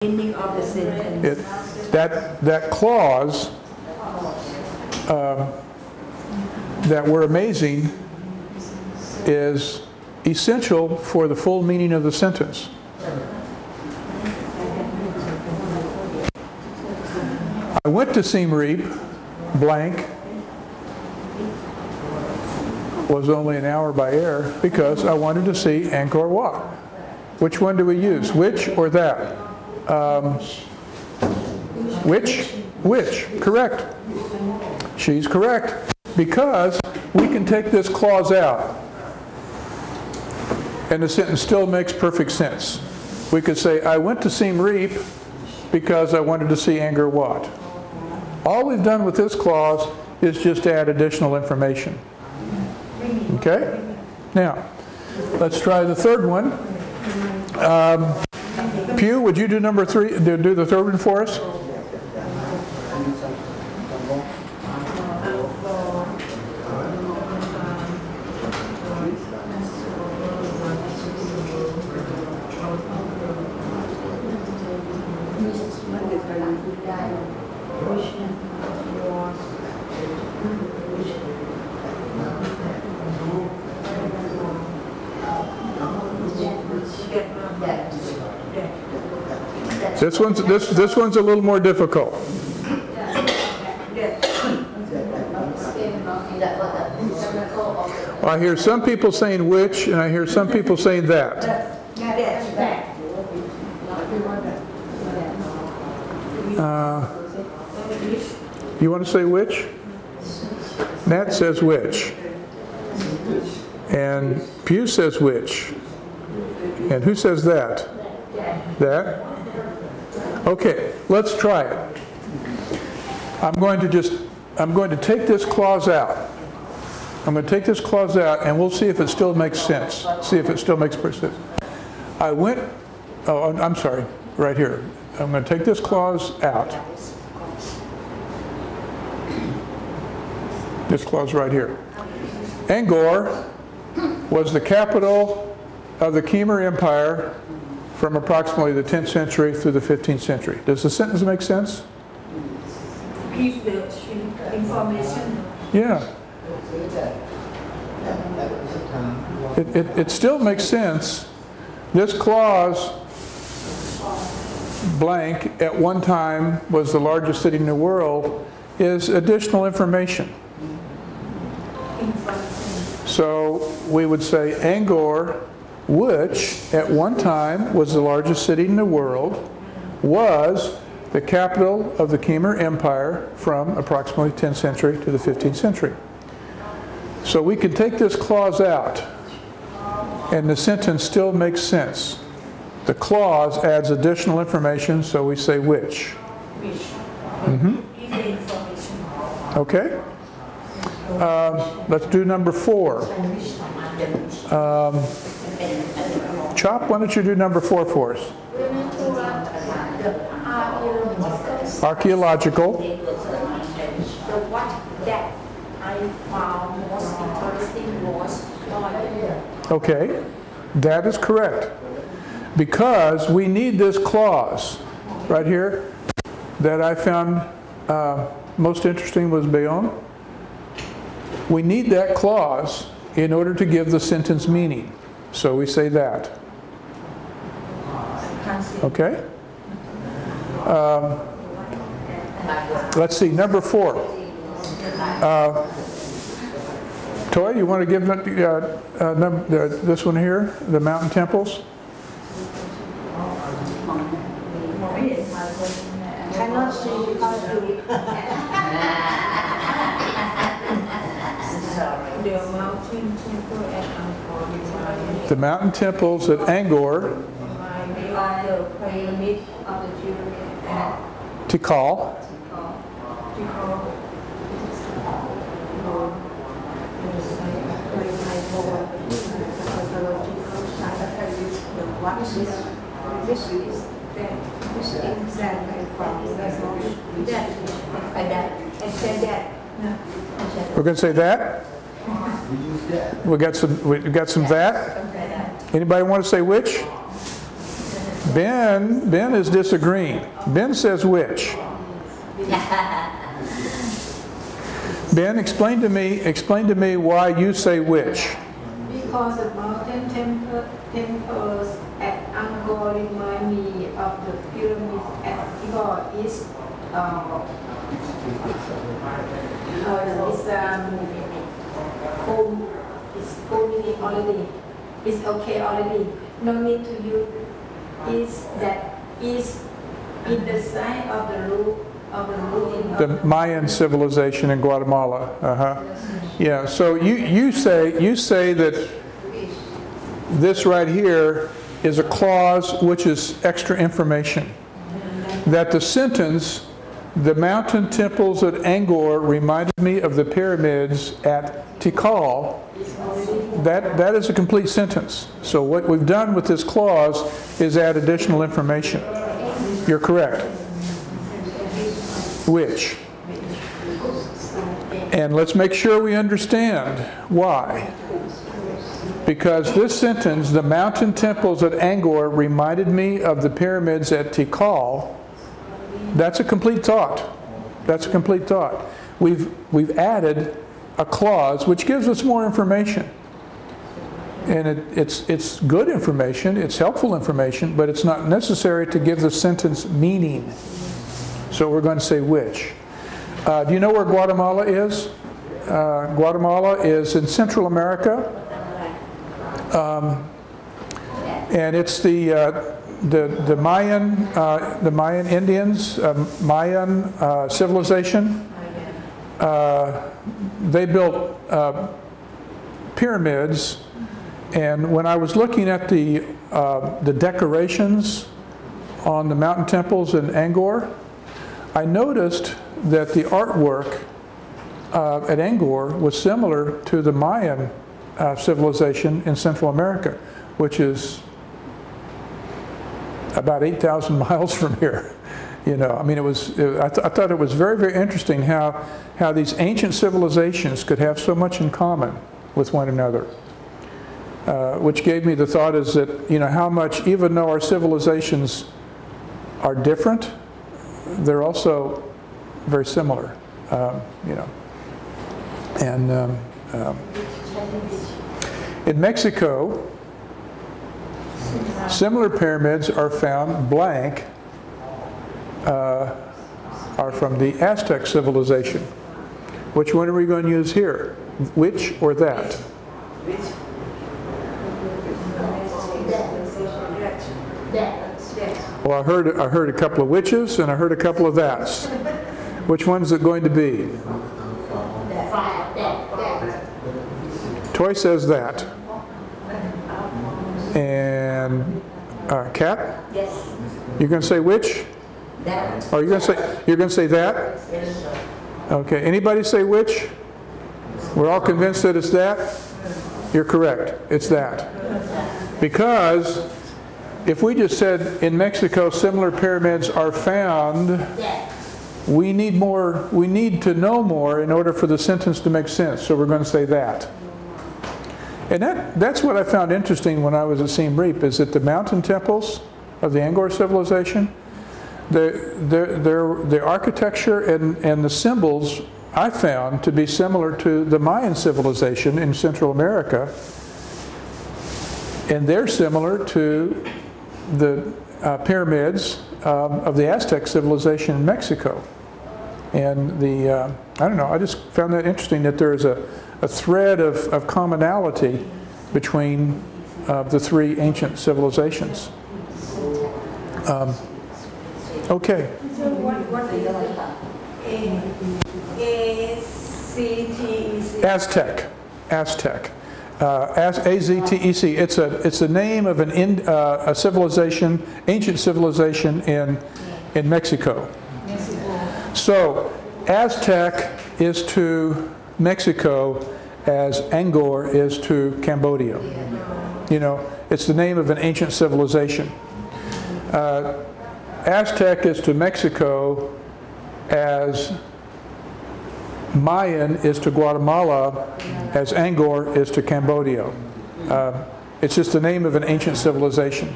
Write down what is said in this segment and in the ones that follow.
Ending of the sentence. That clause that we're amazing is essential for the full meaning of the sentence. I went to Siem Reap, blank, was only an hour by air because I wanted to see Angkor Wat. Which one do we use? Which or that? Which? Correct. She's correct. Because we can take this clause out and the sentence still makes perfect sense. We could say, I went to Siem Reap because I wanted to see Angkor Wat. All we've done with this clause is just add additional information. Okay? Now, let's try the third one. Pew, would you do number 3, do the third one for us? This one's a little more difficult. I hear some people saying which, and I hear some people saying that. You want to say which? Nat says which. And Pew says which. And who says that? That? Okay, let's try it. I'm going to take this clause out. I'm going to take this clause out and we'll see if it still makes sense. See if it still makes sense. I went, oh, I'm sorry, right here. I'm going to take this clause out. This clause right here. Angkor was the capital of the Khmer Empire from approximately the 10th century through the 15th century. Does the sentence make sense? Give the information. Yeah. It still makes sense. This clause, blank, at one time was the largest city in the world, is additional information. So we would say Angkor, which at one time was the largest city in the world, was the capital of the Khmer Empire from approximately 10th century to the 15th century. So we can take this clause out and the sentence still makes sense. The clause adds additional information, so we say which. Okay? Let's do number 4. Chop, why don't you do number 4 for us? Archaeological. Okay, that is correct. Because we need this clause right here that I found most interesting was Bayonne. We need that clause in order to give the sentence meaning. So we say that. Okay? Let's see, number 4. Toy, you want to give this one here, the mountain temples? Cannot see the mountain temples at Angkor, Tikal, we're going to say that. We got some that. Anybody want to say which? Ben is disagreeing. Ben says which? Ben, explain to me why you say which. Because the mountain temples at Angkor remind me of the pyramids at Angkor is it's already. It's okay already. No need to use is in the sign of the roof in the Mayan civilization in Guatemala. Yeah. So you say that this right here is a clause which is extra information. That the sentence, the mountain temples at Angkor reminded me of the pyramids at Tikal, that is a complete sentence. So what we've done with this clause is add additional information. You're correct. Which? And let's make sure we understand why. Because this sentence, the mountain temples at Angkor reminded me of the pyramids at Tikal, that's a complete thought. That's a complete thought. We've added a clause which gives us more information. And it's good information, it's helpful information, but it's not necessary to give the sentence meaning. So we're going to say which. Do you know where Guatemala is? Guatemala is in Central America. And it's the Mayan Indians, Mayan civilization. They built pyramids, and when I was looking at the decorations on the mountain temples in Angkor, I noticed that the artwork at Angkor was similar to the Mayan civilization in Central America, which is about 8,000 miles from here. You know, I mean, I thought it was very, very interesting how these ancient civilizations could have so much in common with one another. Which gave me the thought is that, you know, how much, even though our civilizations are different, they're also very similar, you know. And in Mexico, similar pyramids are found blank, are from the Aztec civilization. Which one are we going to use here? Which or that? Well, I heard a couple of whiches and I heard a couple of that's. Which one's it going to be? Toy says that. And Kat? Yes. You're going to say which? That. Oh, you're going to say that? Yes. Okay. Anybody say which? We're all convinced that it's that? You're correct. It's that. Because if we just said in Mexico similar pyramids are found, we need more. We need to know more in order for the sentence to make sense. So we're going to say that. And that's what I found interesting when I was at Siem Reap, is that the mountain temples of the Angkor civilization, the architecture and the symbols I found to be similar to the Mayan civilization in Central America, and they're similar to the pyramids of the Aztec civilization in Mexico. And I don't know, I just found that interesting that there's a thread of commonality between the three ancient civilizations. Okay. So what is A-Z-T-E-C? Aztec. Aztec. A-Z-T-E-C. It's the name of a civilization, ancient civilization in Mexico. So Aztec is to Mexico as Angkor is to Cambodia. You know, it's the name of an ancient civilization. Aztec is to Mexico as Mayan is to Guatemala, as Angkor is to Cambodia. It's just the name of an ancient civilization.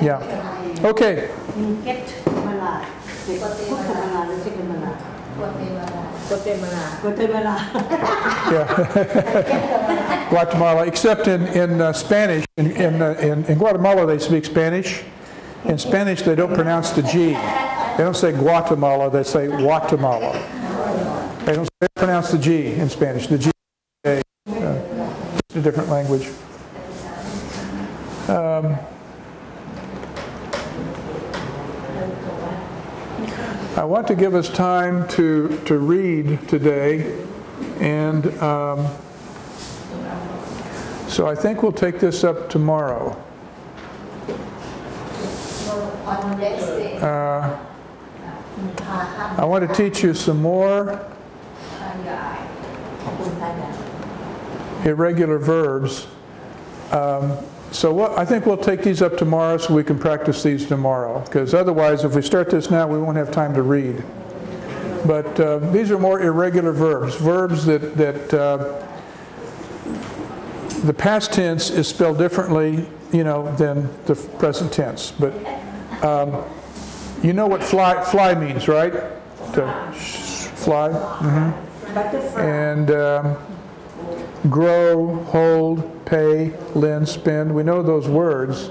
Yeah. Okay. Yeah. Guatemala, except in Spanish, in Guatemala they speak Spanish. In Spanish they don't pronounce the G. They don't say Guatemala, they say Guatemala. They don't pronounce the G in Spanish. The G is a different language. I want to give us time to read today, and so I think we'll take this up tomorrow. I want to teach you some more irregular verbs. So I think we'll take these up tomorrow so we can practice these tomorrow, because otherwise if we start this now we won't have time to read. But these are more irregular verbs, that the past tense is spelled differently, than the present tense. But you know what fly means, right? To fly. Mm-hmm. And grow, hold, pay, lend, spend. We know those words.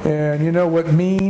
And you know what mean